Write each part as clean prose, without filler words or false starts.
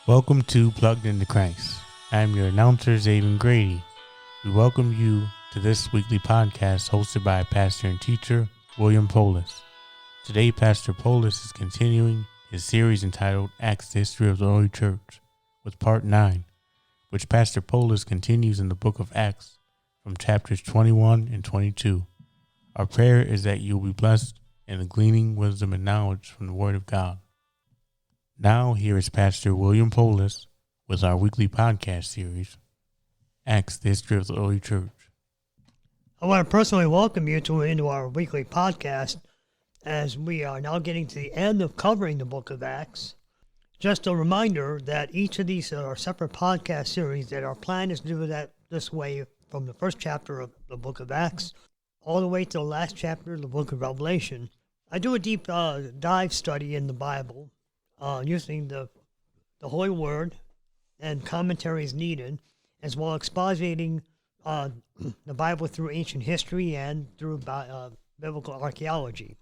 Welcome to Plugged into Christ. I am your announcer, Zaven Grady. We welcome you to this weekly podcast hosted by pastor and teacher, William Polis. Today, Pastor Polis is continuing his series entitled Acts, the History of the Early Church, with Part 9, which Pastor Polis continues in the book of Acts from chapters 21 and 22. Our prayer is that you will be blessed in the gleaning wisdom and knowledge from the Word of God. Now, here is Pastor William Polis with our weekly podcast series, Acts, the History of the Early Church. I want to personally welcome you into our weekly podcast as we are now getting to the end of covering the book of Acts. Just a reminder that each of these are separate podcast series, that our plan is to do that this way from the first chapter of the book of Acts all the way to the last chapter of the book of Revelation. I do a deep dive study in the Bible using the Holy Word and commentaries needed, as well as expositing the Bible through ancient history and through biblical archaeology.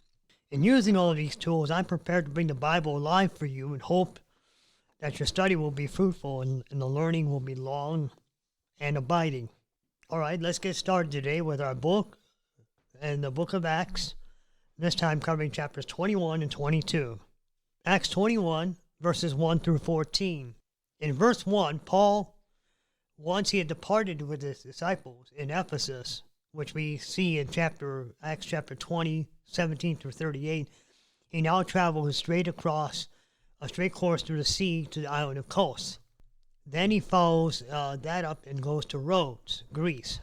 In using all of these tools, I'm prepared to bring the Bible alive for you and hope that your study will be fruitful and the learning will be long and abiding. All right, let's get started today with our book and the book of Acts, this time covering chapters 21 and 22. Acts 21, verses 1 through 14. In verse 1, Paul, once he had departed with his disciples in Ephesus, which we see in Acts chapter 20, 17 through 38, he now travels a straight course through the sea to the island of Kos. Then he follows that up and goes to Rhodes, Greece,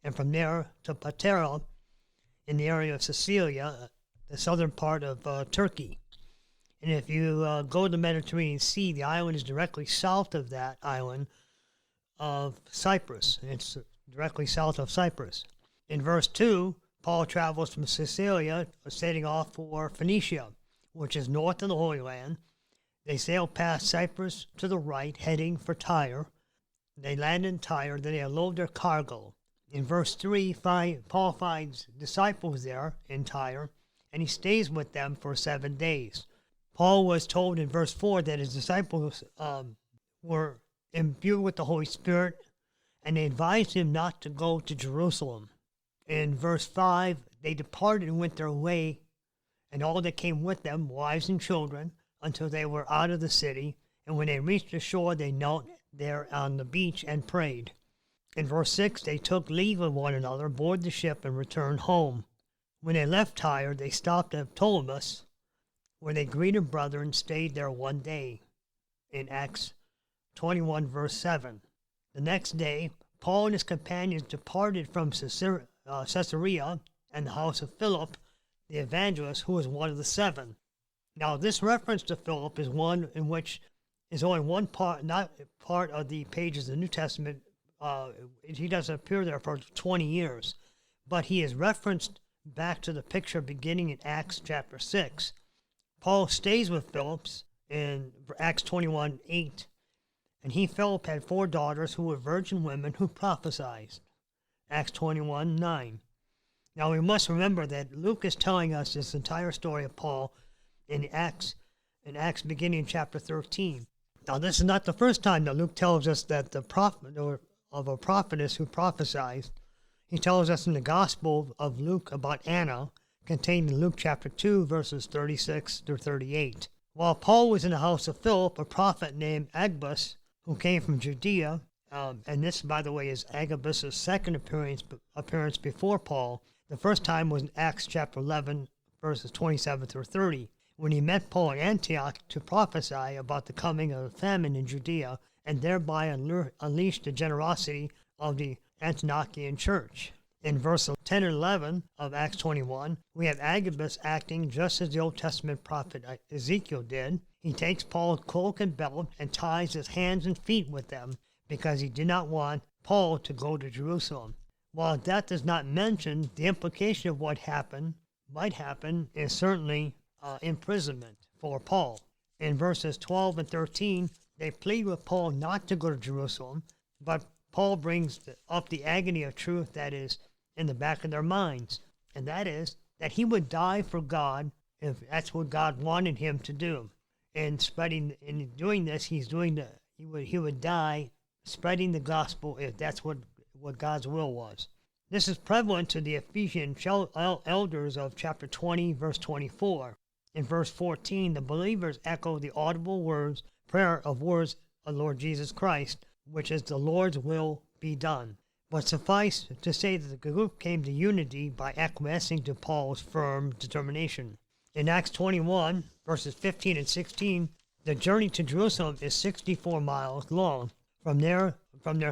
and from there to Patara in the area of Sicilia, the southern part of Turkey. And if you go to the Mediterranean Sea, the island is directly south of that island of Cyprus. It's directly south of Cyprus. In verse 2, Paul travels from Sicilia, setting off for Phoenicia, which is north of the Holy Land. They sail past Cyprus to the right, heading for Tyre. They land in Tyre, then they unload their cargo. In verse 3, Paul finds disciples there in Tyre, and he stays with them for 7 days. Paul was told in verse 4 that his disciples were imbued with the Holy Spirit, and they advised him not to go to Jerusalem. In verse 5, they departed and went their way, and all that came with them, wives and children, until they were out of the city. And when they reached the shore, they knelt there on the beach and prayed. In verse 6, they took leave of one another, boarded the ship, and returned home. When they left Tyre, they stopped at Ptolemais, where they greeted brethren and stayed there 1 day, in Acts 21, verse 7. The next day, Paul and his companions departed from Caesarea and the house of Philip, the evangelist, who was one of the 7. Now, this reference to Philip is one in which is only one part, not part of the pages of the New Testament. He doesn't appear there for 20 years, but he is referenced back to the picture beginning in Acts chapter 6. Paul stays with Philip in Acts 21:8, and Philip had 4 daughters who were virgin women who prophesied. Acts 21:9. Now we must remember that Luke is telling us this entire story of Paul in Acts beginning in chapter 13. Now this is not the first time that Luke tells us that the prophet or of a prophetess who prophesies. He tells us in the Gospel of Luke about Anna, contained in Luke chapter 2, verses 36 through 38. While Paul was in the house of Philip, a prophet named Agabus, who came from Judea, and this, by the way, is Agabus' second appearance before Paul. The first time was in Acts chapter 11, verses 27 through 30, when he met Paul at Antioch to prophesy about the coming of a famine in Judea, and thereby unleashed the generosity of the Antiochian church. In verse 10 and 11 of Acts 21, we have Agabus acting just as the Old Testament prophet Ezekiel did. He takes Paul's cloak and belt and ties his hands and feet with them because he did not want Paul to go to Jerusalem. While that does not mention, the implication of what might happen is certainly imprisonment for Paul. In verses 12 and 13, they plead with Paul not to go to Jerusalem, but Paul brings up the agony of truth that is in the back of their minds, and that is that he would die for God if that's what God wanted him to do. In doing this, he's doing he would die spreading the gospel if that's what God's will was. This is prevalent to the Ephesian elders of chapter 20, verse 24. In verse 14, the believers echo the audible prayer of Lord Jesus Christ, which is the Lord's will be done. But suffice to say that the group came to unity by acquiescing to Paul's firm determination. In Acts 21, verses 15 and 16, the journey to Jerusalem is 64 miles long from their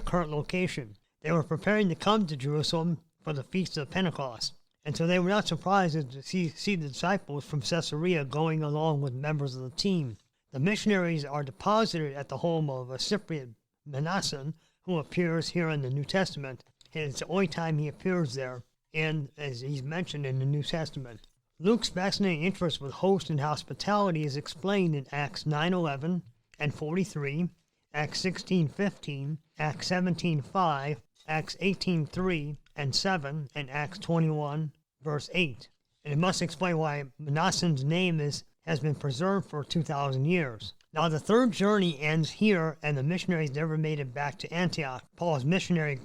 current location. They were preparing to come to Jerusalem for the Feast of Pentecost, and so they were not surprised to see the disciples from Caesarea going along with members of the team. The missionaries are deposited at the home of a Cyprian Mnason, who appears here in the New Testament. And it's the only time he appears there, and as he's mentioned in the New Testament. Luke's fascinating interest with host and hospitality is explained in Acts 9:11 and 43, Acts 16:15, Acts 17:5, Acts 18:3 and 7, and Acts 21, verse 8. And it must explain why Mnason's name has been preserved for 2,000 years. Now, the third journey ends here, and the missionaries never made it back to Antioch. Paul's missionary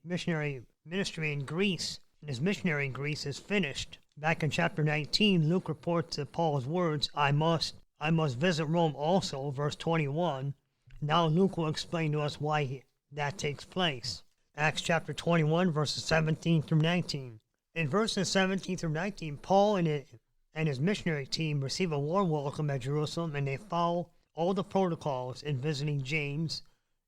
ministry in Greece, and his missionary in Greece is finished. Back in chapter 19, Luke reports that Paul's words, I must visit Rome also, verse 21. Now Luke will explain to us why that takes place. Acts chapter 21, verses 17 through 19. In verses 17 through 19, Paul and his missionary team receive a warm welcome at Jerusalem, and they follow all the protocols in visiting James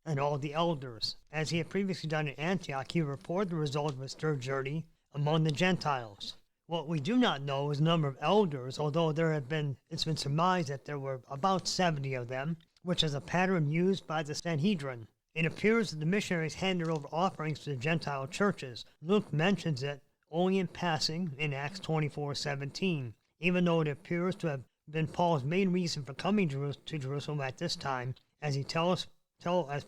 and all the elders. As he had previously done in Antioch, he reported the result of his third journey among the Gentiles. What we do not know is the number of elders, although it's been surmised that there were about 70 of them, which is a pattern used by the Sanhedrin. It appears that the missionaries handed over offerings to the Gentile churches. Luke mentions it only in passing in Acts 24:17, even though it appears to have been Paul's main reason for coming to Jerusalem at this time, as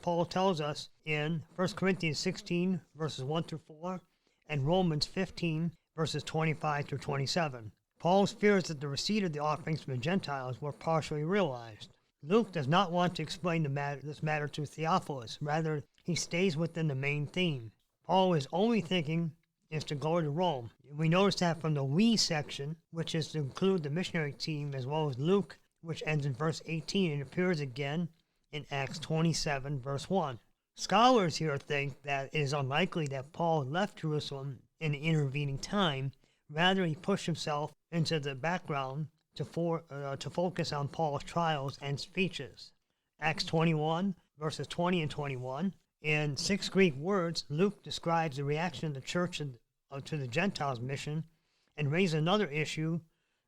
Paul tells us in 1 Corinthians 16, verses 1 through 4, and Romans 15, verses 25 through 27. Paul's fears that the receipt of the offerings from the Gentiles were partially realized. Luke does not want to explain this matter to Theophilus. Rather, he stays within the main theme. Paul is only thinking is to go to Rome. We notice that from the we section, which is to include the missionary team, as well as Luke, which ends in verse 18 and appears again in Acts 27, verse 1. Scholars here think that it is unlikely that Paul left Jerusalem in the intervening time. Rather, he pushed himself into the background to focus on Paul's trials and speeches. Acts 21, verses 20 and 21. In 6 Greek words, Luke describes the reaction of the church to the Gentiles' mission and raises another issue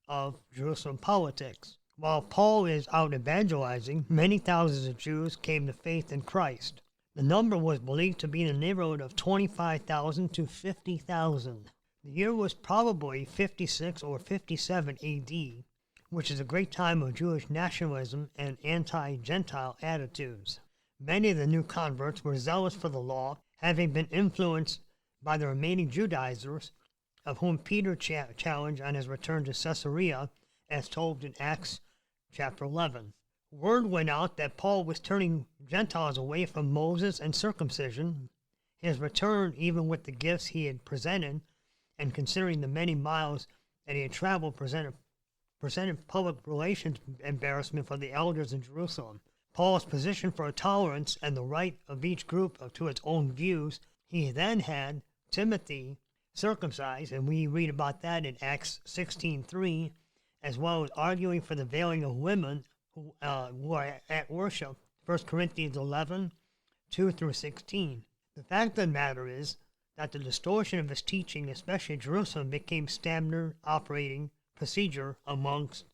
of Jerusalem politics. While Paul is out evangelizing, many thousands of Jews came to faith in Christ. The number was believed to be in the neighborhood of 25,000 to 50,000. The year was probably 56 or 57 AD, which is a great time of Jewish nationalism and anti-Gentile attitudes. Many of the new converts were zealous for the law, having been influenced by the remaining Judaizers, of whom Peter challenged on his return to Caesarea, as told in Acts chapter 11. Word went out that Paul was turning Gentiles away from Moses and circumcision. His return, even with the gifts he had presented, and considering the many miles that he had traveled, presented public relations embarrassment for the elders in Jerusalem. Paul's position for tolerance and the right of each group to its own views. He then had Timothy circumcised, and we read about that in Acts 16:3, as well as arguing for the veiling of women who are at worship, 1 Corinthians 11, 2 through 16. The fact of the matter is that the distortion of his teaching, especially in Jerusalem, became standard operating procedure amongst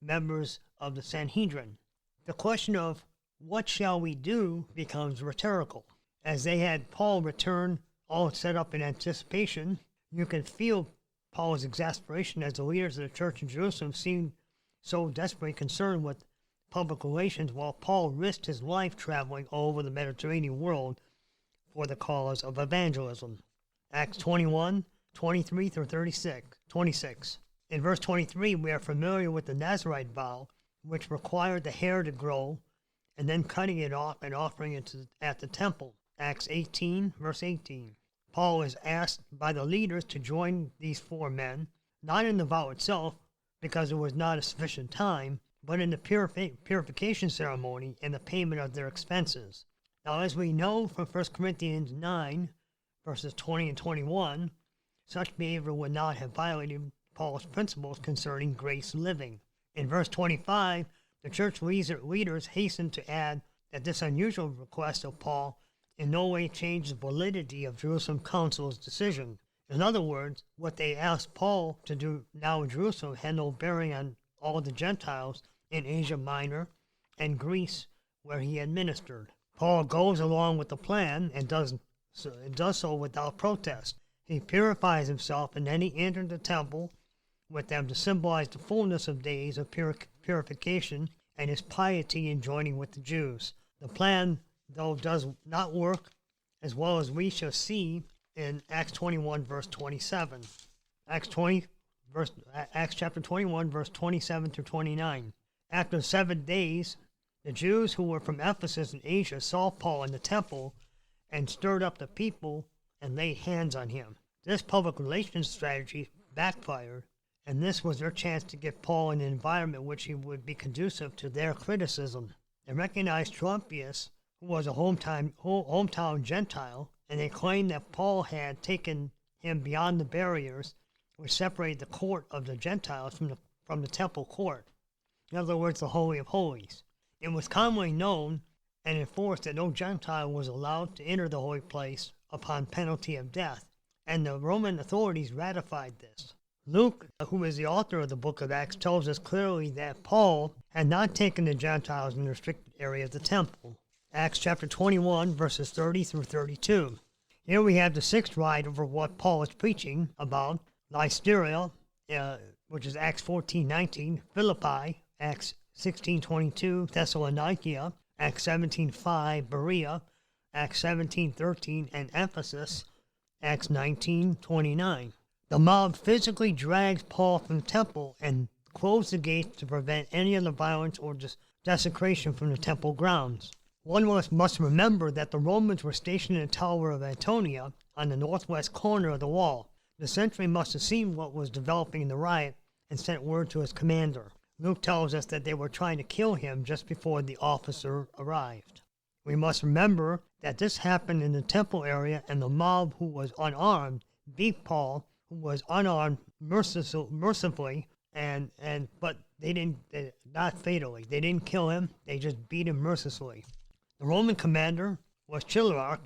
members of the Sanhedrin. The question of what shall we do becomes rhetorical. As they had Paul return all set up in anticipation, you can feel Paul's exasperation as the leaders of the church in Jerusalem seemed so desperately concerned with public relations, while Paul risked his life traveling all over the Mediterranean world for the cause of evangelism. Acts 21, 23 through 26. In verse 23, we are familiar with the Nazirite vow, which required the hair to grow and then cutting it off and offering it at the temple. Acts 18, verse 18. Paul is asked by the leaders to join these 4 men, not in the vow itself, because there was not a sufficient time, but in the purification ceremony and the payment of their expenses. Now, as we know from 1 Corinthians 9, verses 20 and 21, such behavior would not have violated Paul's principles concerning grace living. In verse 25, the church leaders hastened to add that this unusual request of Paul in no way changed the validity of Jerusalem Council's decision. In other words, what they asked Paul to do now in Jerusalem had no bearing on all the Gentiles in Asia Minor and Greece where he had ministered. Paul goes along with the plan and does so without protest. He purifies himself, and then he entered the temple with them to symbolize the fullness of days of purification and his piety in joining with the Jews. The plan, though, does not work as well as we shall see in Acts 21, verse 27. Acts chapter 21, verse 27 through 29. After 7 days, the Jews who were from Ephesus and Asia saw Paul in the temple and stirred up the people and laid hands on him. This public relations strategy backfired, and this was their chance to get Paul in an environment which he would be conducive to their criticism. They recognized Trophimus, who was a hometown Gentile, and they claimed that Paul had taken him beyond the barriers which separated the court of the Gentiles from the temple court. In other words, the Holy of Holies. It was commonly known and enforced that no Gentile was allowed to enter the holy place upon penalty of death, and the Roman authorities ratified this. Luke, who is the author of the book of Acts, tells us clearly that Paul had not taken the Gentiles in the restricted area of the temple. Acts chapter 21, verses 30 through 32. Here we have the 6th rite over what Paul is preaching about: Lystra, which is Acts 14:19, Philippi, Acts 16:22, Thessalonica, Acts 17:5, Berea, Acts 17:13, and Ephesus, Acts 19:29. The mob physically drags Paul from the temple and closed the gates to prevent any other violence or desecration from the temple grounds. One must remember that the Romans were stationed in the Tower of Antonia on the northwest corner of the wall. The sentry must have seen what was developing in the riot and sent word to his commander. Luke tells us that they were trying to kill him just before the officer arrived. We must remember that this happened in the temple area, and the mob, who was unarmed, beat Paul, who was unarmed, mercifully, but not fatally. They didn't kill him; they just beat him mercilessly. The Roman commander was Chileric,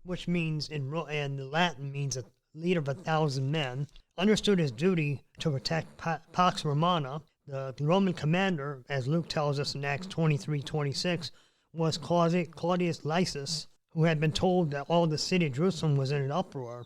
which means in Latin means a leader of 1,000 men, understood his duty to protect Pax Romana. The Roman commander, as Luke tells us in Acts 23:26, was Claudius Lysias, who had been told that all the city of Jerusalem was in an uproar.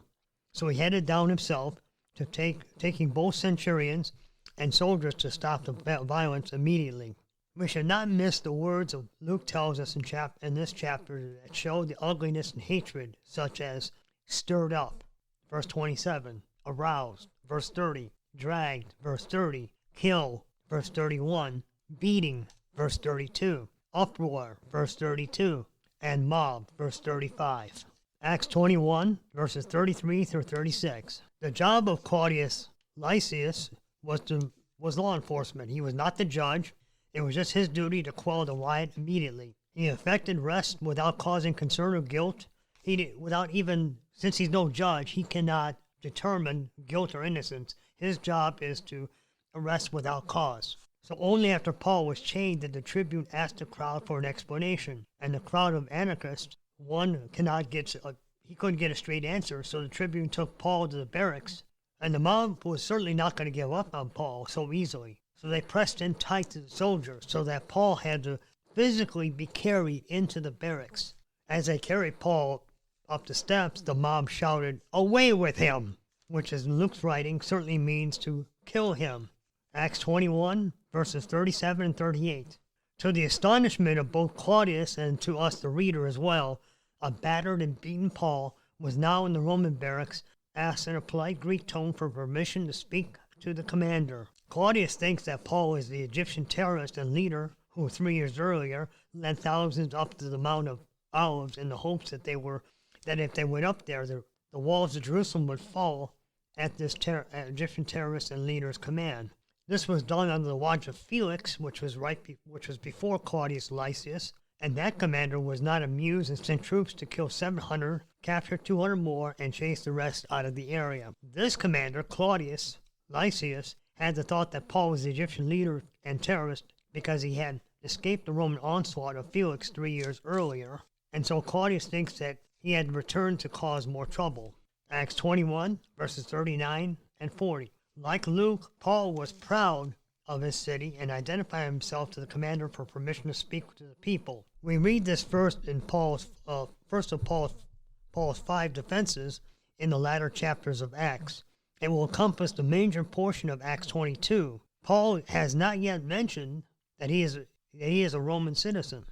So he headed down himself to taking both centurions and soldiers to stop the violence immediately. We should not miss the words of Luke tells us in this chapter that show the ugliness and hatred, such as stirred up, verse 27, aroused, verse 30, dragged, verse 30, kill, verse 31, beating, verse 32, uproar, verse 32, and mob, verse 35. Acts 21, verses 33 through 36. The job of Claudius Lysias was law enforcement. He was not the judge. It was just his duty to quell the riot immediately. He effected arrest without causing concern or guilt. Since he's no judge, he cannot determine guilt or innocence. His job is to arrest without cause. So only after Paul was chained did the tribune ask the crowd for an explanation. And the crowd of anarchists, he couldn't get a straight answer, so the tribune took Paul to the barracks. And the mob was certainly not going to give up on Paul so easily. So they pressed in tight to the soldiers so that Paul had to physically be carried into the barracks. As they carried Paul up the steps, the mob shouted, "Away with him!" which in Luke's writing certainly means to kill him. Acts 21, verses 37 and 38. To the astonishment of both Claudius and to us the reader as well, a battered and beaten Paul was now in the Roman barracks, asked in a polite Greek tone for permission to speak to the commander. Claudius thinks that Paul is the Egyptian terrorist and leader who 3 years earlier led thousands up to the Mount of Olives in the hopes that if they went up there, the walls of Jerusalem would fall at this Egyptian terrorist and leader's command. This was done under the watch of Felix, which was before Claudius Lysias, and that commander was not amused and sent troops to kill 700, capture 200 more, and chase the rest out of the area. This commander, Claudius Lysias, had the thought that Paul was the Egyptian leader and terrorist because he had escaped the Roman onslaught of Felix 3 years earlier, and so Claudius thinks that he had returned to cause more trouble. Acts 21, verses 39 and 40. Like Luke, Paul was proud of his city and identified himself to the commander for permission to speak to the people. We read this first in Paul's 5 defenses in the latter chapters of Acts. It will encompass the major portion of Acts 22. Paul has not yet mentioned that he is a Roman citizen.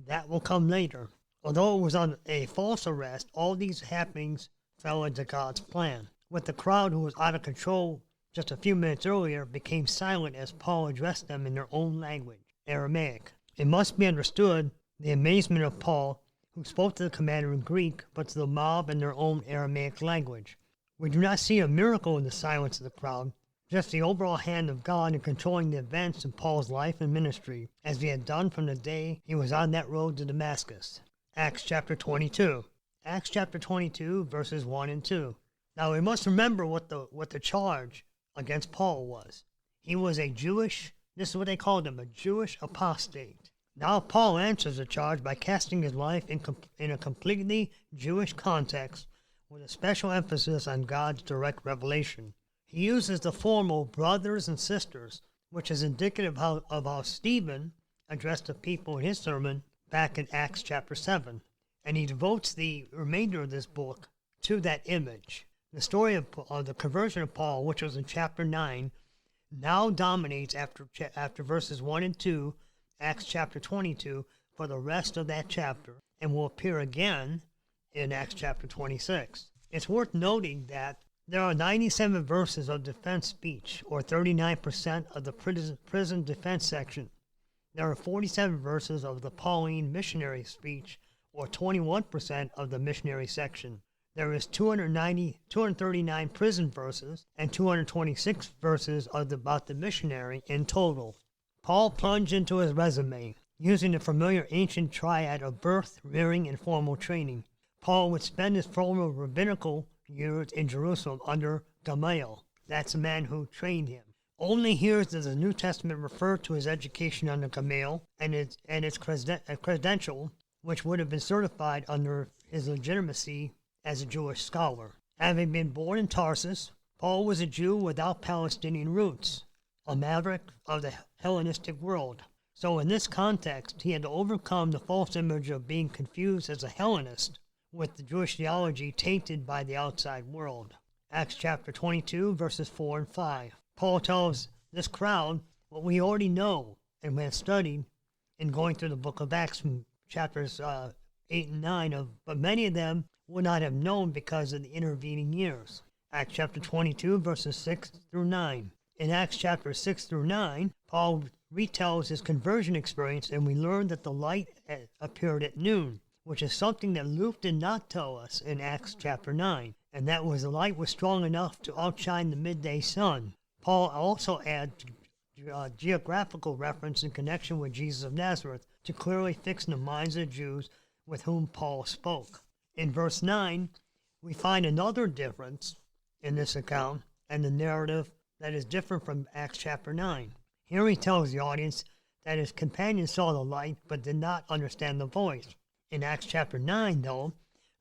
That will come later. Although it was on a false arrest, all these happenings fell into God's plan. With the crowd who was out of control just a few minutes earlier became silent as Paul addressed them in their own language, Aramaic. It must be understood the amazement of Paul, who spoke to the commander in Greek, but to the mob in their own Aramaic language. We do not see a miracle in the silence of the crowd, just the overall hand of God in controlling the events in Paul's life and ministry, as he had done from the day he was on that road to Damascus. Acts chapter 22. Acts chapter 22, verses 1 and 2. Now we must remember what the charge against Paul was. He was a Jewish, this is what they called him, a Jewish apostate. Now Paul answers the charge by casting his life in a completely Jewish context with a special emphasis on God's direct revelation. He uses the formal brothers and sisters, which is indicative of how Stephen addressed the people in his sermon back in Acts chapter 7. And he devotes the remainder of this book to that image. The story of the conversion of Paul, which was in chapter 9, now dominates after verses 1 and 2, Acts chapter 22, for the rest of that chapter, and will appear again in Acts chapter 26. It's worth noting that there are 97 verses of defense speech, or 39% of the prison defense section. There are 47 verses of the Pauline missionary speech, or 21% of the missionary section. There is 239 prison verses and 226 verses about the missionary in total. Paul plunged into his resume, using the familiar ancient triad of birth, rearing, and formal training. Paul would spend his formal rabbinical years in Jerusalem under Gamaliel. That's the man who trained him. Only here does the New Testament refer to his education under Gamaliel and its credential, which would have been certified under his legitimacy as a Jewish scholar. Having been born in Tarsus, Paul was a Jew without Palestinian roots, a maverick of the Hellenistic world. So in this context, he had to overcome the false image of being confused as a Hellenist with the Jewish theology tainted by the outside world. Acts chapter 22, verses 4 and 5. Paul tells this crowd what we already know and we have studied in going through the book of Acts from chapters 8 and 9, but many of them would not have known because of the intervening years. Acts chapter 22, verses 6 through 9. In Acts chapter 6 through 9, Paul retells his conversion experience, and we learn that the light appeared at noon, which is something that Luke did not tell us in Acts chapter 9, and that was the light was strong enough to outshine the midday sun. Paul also adds geographical reference in connection with Jesus of Nazareth to clearly fix in the minds of the Jews with whom Paul spoke. In verse 9, we find another difference in this account and the narrative that is different from Acts chapter 9. Here he tells the audience that his companions saw the light but did not understand the voice. In Acts chapter 9, though,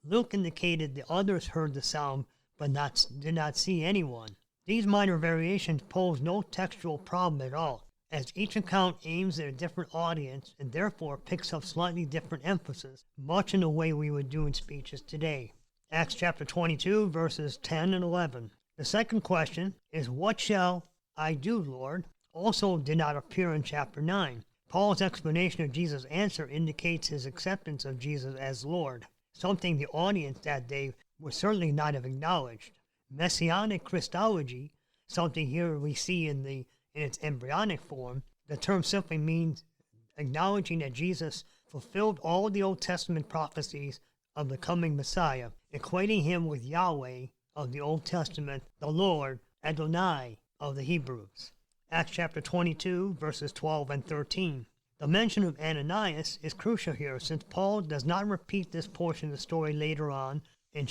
Luke indicated the others heard the sound but did not see anyone. These minor variations pose no textual problem at all, as each account aims at a different audience and therefore picks up slightly different emphasis, much in the way we would do in speeches today. Acts chapter 22, verses 10 and 11. The second question is, "What shall I do, Lord?" also did not appear in chapter 9. Paul's explanation of Jesus' answer indicates his acceptance of Jesus as Lord, something the audience that day would certainly not have acknowledged. Messianic Christology, something here we see in its embryonic form, the term simply means acknowledging that Jesus fulfilled all the Old Testament prophecies of the coming Messiah, equating him with Yahweh of the Old Testament, the Lord, Adonai of the Hebrews. Acts chapter 22, verses 12 and 13. The mention of Ananias is crucial here, since Paul does not repeat this portion of the story later on in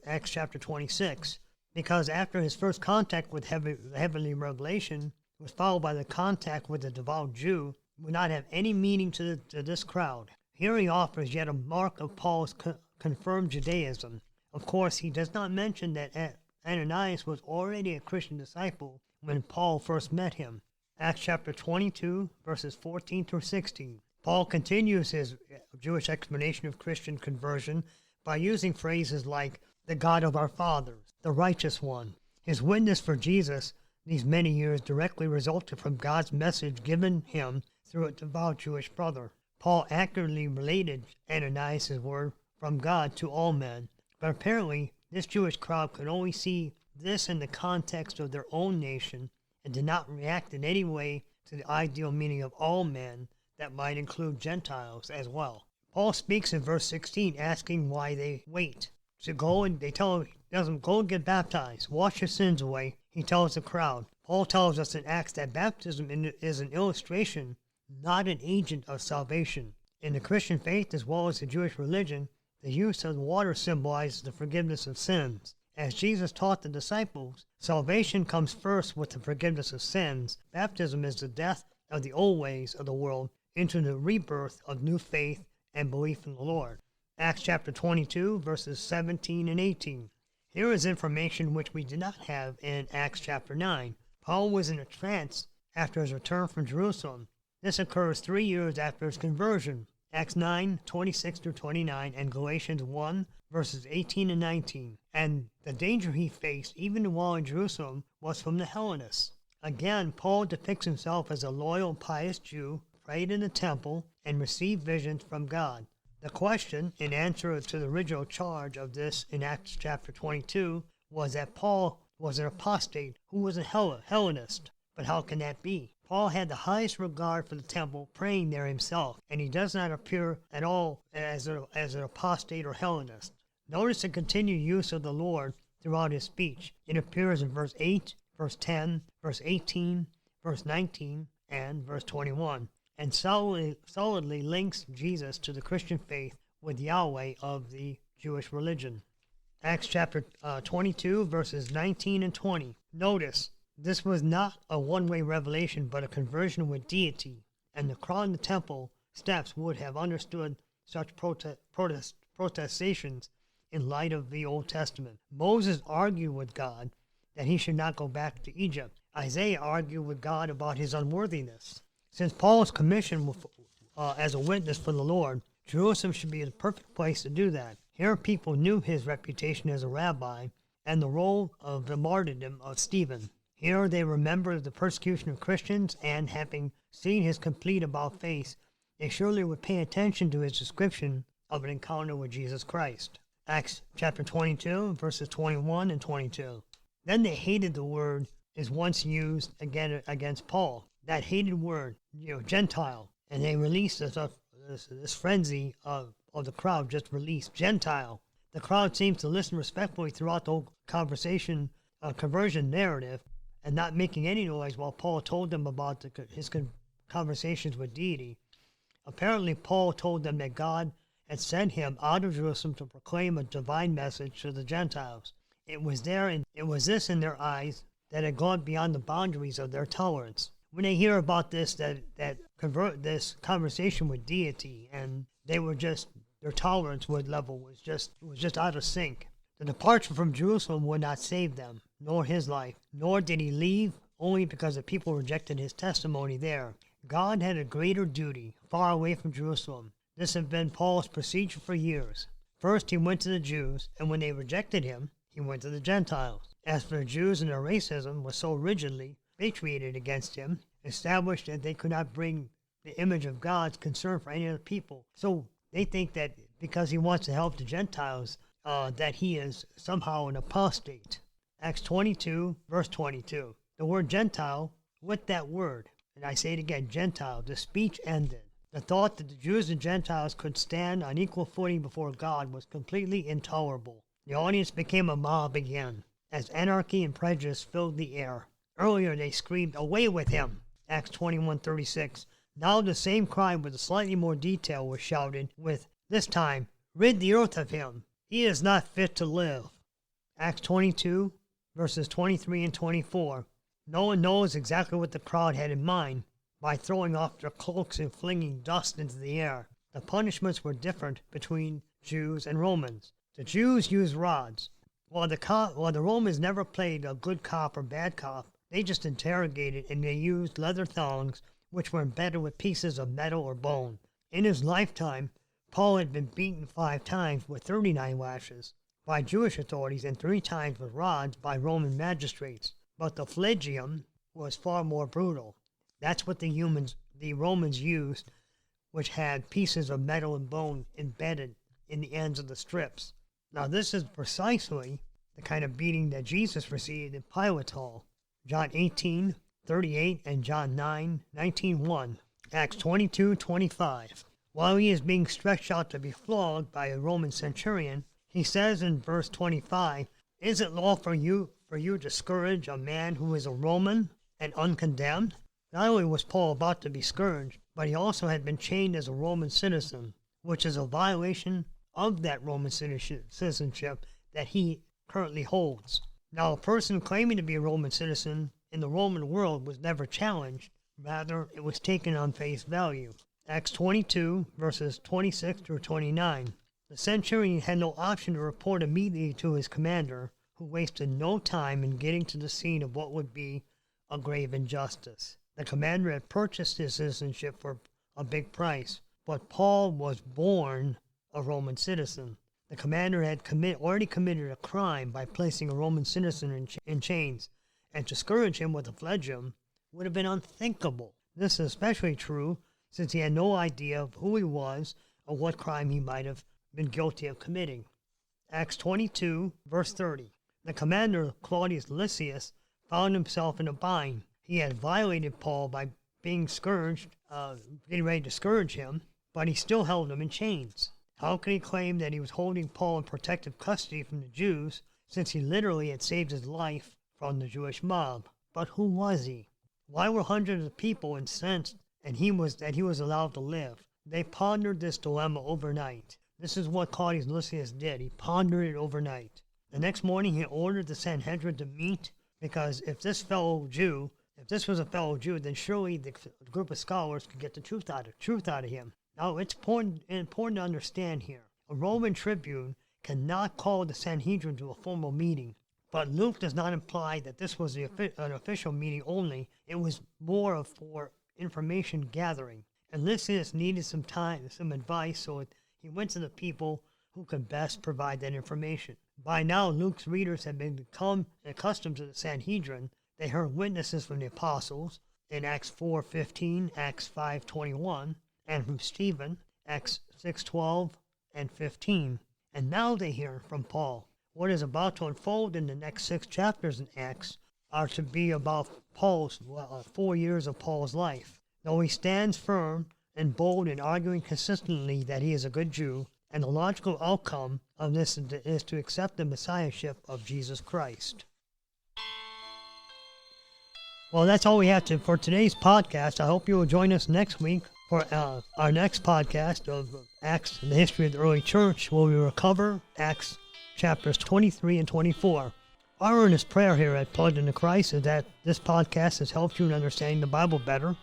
Acts chapter 26, because after his first contact with heavenly revelation was followed by the contact with the devout Jew, would not have any meaning to this crowd. Here he offers yet a mark of Paul's confirmed Judaism. Of course, he does not mention that Ananias was already a Christian disciple when Paul first met him. Acts chapter 22, verses 14 through 16. Paul continues his Jewish explanation of Christian conversion by using phrases like the God of our fathers, the righteous one. His witness for Jesus these many years directly resulted from God's message given him through a devout Jewish brother. Paul accurately related Ananias' word from God to all men, but apparently this Jewish crowd could only see this in the context of their own nation and did not react in any way to the ideal meaning of all men that might include Gentiles as well. Paul speaks in verse 16 asking why they wait. So they tell him, doesn't go and get baptized, wash your sins away, he tells the crowd. Paul tells us in Acts that baptism is an illustration, not an agent of salvation. In the Christian faith as well as the Jewish religion, the use of water symbolizes the forgiveness of sins. As Jesus taught the disciples, salvation comes first with the forgiveness of sins. Baptism is the death of the old ways of the world into the rebirth of new faith and belief in the Lord. Acts chapter 22, verses 17 and 18. Here is information which we did not have in Acts chapter 9. Paul was in a trance after his return from Jerusalem. This occurs 3 years after his conversion. Acts 9, 26 through 29, and Galatians 1, verses 18 and 19. And the danger he faced, even while in Jerusalem, was from the Hellenists. Again, Paul depicts himself as a loyal, pious Jew, prayed in the temple, and received visions from God. The question, in answer to the original charge of this in Acts chapter 22, was that Paul was an apostate who was a Hellenist. But how can that be? Paul had the highest regard for the temple, praying there himself, and he does not appear at all as an apostate or Hellenist. Notice the continued use of the Lord throughout his speech. It appears in verse 8, verse 10, verse 18, verse 19, and verse 21, and solidly links Jesus to the Christian faith with Yahweh of the Jewish religion. Acts chapter 22, verses 19 and 20. Notice, this was not a one-way revelation, but a conversion with deity, and the crowd in the temple steps would have understood such protestations in light of the Old Testament. Moses argued with God that he should not go back to Egypt. Isaiah argued with God about his unworthiness. Since Paul's commission as a witness for the Lord, Jerusalem should be the perfect place to do that. Here people knew his reputation as a rabbi and the role of the martyrdom of Stephen. Here they remembered the persecution of Christians, and having seen his complete about-face, they surely would pay attention to his description of an encounter with Jesus Christ. Acts chapter 22, verses 21 and 22. Then they hated the word is once used again against Paul. That hated word, Gentile, and they released this frenzy of the crowd just released Gentile. The crowd seems to listen respectfully throughout the whole conversion narrative, and not making any noise while Paul told them about his conversations with deity. Apparently, Paul told them that God had sent him out of Jerusalem to proclaim a divine message to the Gentiles. It was this in their eyes that had gone beyond the boundaries of their tolerance. When they hear about this, this conversation with deity, and their tolerance level was just out of sync. The departure from Jerusalem would not save them, nor his life, nor did he leave only because the people rejected his testimony there. God had a greater duty, far away from Jerusalem. This had been Paul's procedure for years. First he went to the Jews, and when they rejected him, he went to the Gentiles. As for the Jews, and their racism was so rigidly patriated against him, established that they could not bring the image of God's concern for any other people. So they think that because he wants to help the Gentiles, that he is somehow an apostate. Acts 22, verse 22. The word Gentile, with that word, and I say it again, Gentile, the speech ended. The thought that the Jews and Gentiles could stand on equal footing before God was completely intolerable. The audience became a mob again, as anarchy and prejudice filled the air. Earlier they screamed, "Away with him!" Acts 21:36. Now the same cry with a slightly more detail was shouted with, this time, "Rid the earth of him! He is not fit to live." Acts 22, verses 23 and 24. No one knows exactly what the crowd had in mind by throwing off their cloaks and flinging dust into the air. The punishments were different between Jews and Romans. The Jews used rods, while the Romans never played a good cop or bad cop. They just interrogated, and they used leather thongs, which were embedded with pieces of metal or bone. In his lifetime, Paul had been beaten 5 times with 39 lashes by Jewish authorities and 3 times with rods by Roman magistrates. But the flagellium was far more brutal. That's what the Romans used, which had pieces of metal and bone embedded in the ends of the strips. Now this is precisely the kind of beating that Jesus received in Pilate's hall. John 18:38 and John 9:19-1. Acts 22:25. While he is being stretched out to be flogged by a Roman centurion, he says in verse 25, "Is it lawful for you to scourge a man who is a Roman and uncondemned?" Not only was Paul about to be scourged, but he also had been chained as a Roman citizen, which is a violation of that Roman citizenship that he currently holds. Now, a person claiming to be a Roman citizen in the Roman world was never challenged. Rather, it was taken on face value. Acts 22, verses 26 through 29. The centurion had no option to report immediately to his commander, who wasted no time in getting to the scene of what would be a grave injustice. The commander had purchased his citizenship for a big price, but Paul was born a Roman citizen. The commander had already committed a crime by placing a Roman citizen in chains, and to scourge him with a flagellium would have been unthinkable. This is especially true since he had no idea of who he was or what crime he might have been guilty of committing. Acts 22, verse 30. The commander, Claudius Lysias, found himself in a bind. He had violated Paul by being scourged, getting ready to scourge him, but he still held him in chains. How could he claim that he was holding Paul in protective custody from the Jews, since he literally had saved his life from the Jewish mob? But who was he? Why were hundreds of people incensed that he was allowed to live? They pondered this dilemma overnight. This is what Claudius Lysias did. He pondered it overnight. The next morning he ordered the Sanhedrin to meet, because if this was a fellow Jew, then surely the group of scholars could get the truth out of him. Now, it's important to understand here. A Roman tribune cannot call the Sanhedrin to a formal meeting, but Luke does not imply that this was an official meeting only. It was more for information gathering. And Lysias needed some advice, so he went to the people who could best provide that information. By now, Luke's readers had become accustomed to the Sanhedrin. They heard witnesses from the apostles in Acts 4:15, Acts 5:21, and from Stephen, Acts 6:12 and 15. And now they hear from Paul. What is about to unfold in the next 6 chapters in Acts are to be about Paul's 4 years of Paul's life. Though he stands firm and bold in arguing consistently that he is a good Jew, and the logical outcome of this is to accept the messiahship of Jesus Christ. Well, that's all we have for today's podcast. I hope you will join us next week for our next podcast of Acts and the history of the early church, where we will cover Acts chapters 23 and 24. Our earnest prayer here at Plugged into Christ is that this podcast has helped you in understanding the Bible better,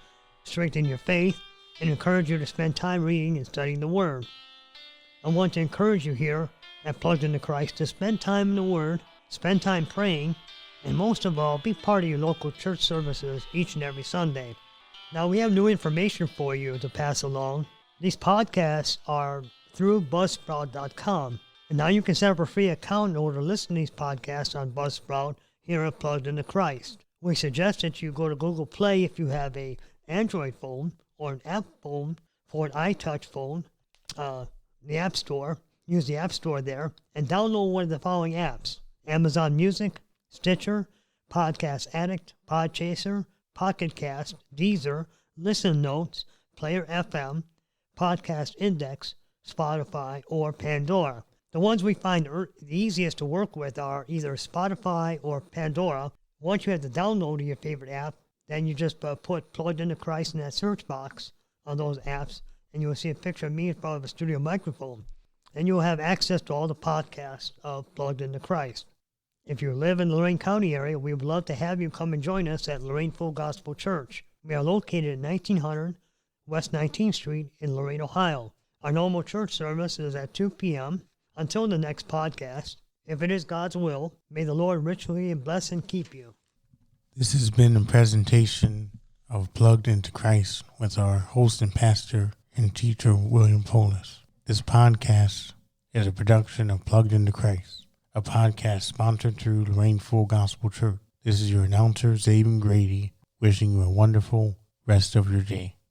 strengthen your faith, and encourage you to spend time reading and studying the Word. I want to encourage you here at Plugged into Christ to spend time in the Word, spend time praying, and most of all, be part of your local church services each and every Sunday. Now, we have new information for you to pass along. These podcasts are through Buzzsprout.com, and now you can set up a free account in order to listen to these podcasts on Buzzsprout here at Plugged into Christ. We suggest that you go to Google Play if you have an Android phone or an App phone for an iTouch phone, the App Store. Use the App Store there and download one of the following apps: Amazon Music, Stitcher, Podcast Addict, Podchaser, Pocket Cast, Deezer, Listen Notes, Player FM, Podcast Index, Spotify, or Pandora. The ones we find the easiest to work with are either Spotify or Pandora. Once you have the download of your favorite app, then you just put Plugged into Christ in that search box on those apps, and you will see a picture of me in front of a studio microphone. And you will have access to all the podcasts of Plugged into Christ. If you live in the Lorain County area, we would love to have you come and join us at Lorain Full Gospel Church. We are located at 1900 West 19th Street in Lorain, Ohio. Our normal church service is at 2 p.m. Until the next podcast, if it is God's will, may the Lord richly bless and keep you. This has been a presentation of Plugged into Christ with our host and pastor and teacher, William Polis. This podcast is a production of Plugged into Christ, a podcast sponsored through Lorain Full Gospel Church. This is your announcer, Zabin Grady, wishing you a wonderful rest of your day.